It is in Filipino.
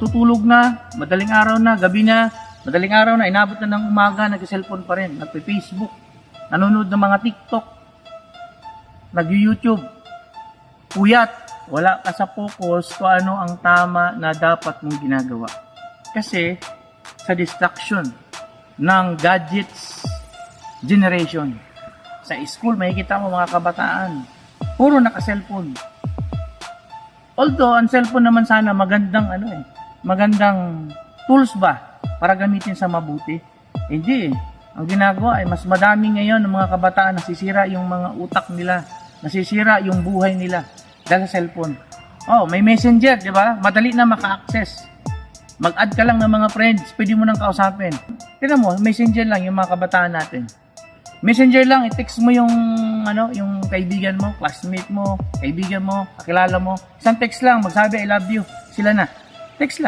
tutulog na, madaling araw na, gabi na, madaling araw na, inabot na ng umaga, nag-cellphone pa rin, nagpe-Facebook, nanonood ng mga TikTok, nag-YouTube, puyat, wala ka sa focus kung ano ang tama na dapat mong ginagawa. Kasi, sa distraction ng gadgets generation, sa school, makikita mo mga kabataan, puro naka-cellphone. Although, ang cellphone naman sana magandang magandang tools ba para gamitin sa mabuti? Hindi eh. Ang ginagawa ay mas madami ngayon ng mga kabataan nasisira yung mga utak nila, nasisira yung buhay nila dahil sa cellphone. Oh, may messenger, di ba? Madali na maka-access. Mag-add ka lang ng mga friends, pwede mo nang kausapin. Tignan mo, messenger lang yung mga kabataan natin. Messenger lang, i-text mo yung yung kaibigan mo, classmate mo, kaibigan mo, kakilala mo. Isang text lang, magsabi I love you. Sila na. Text lang.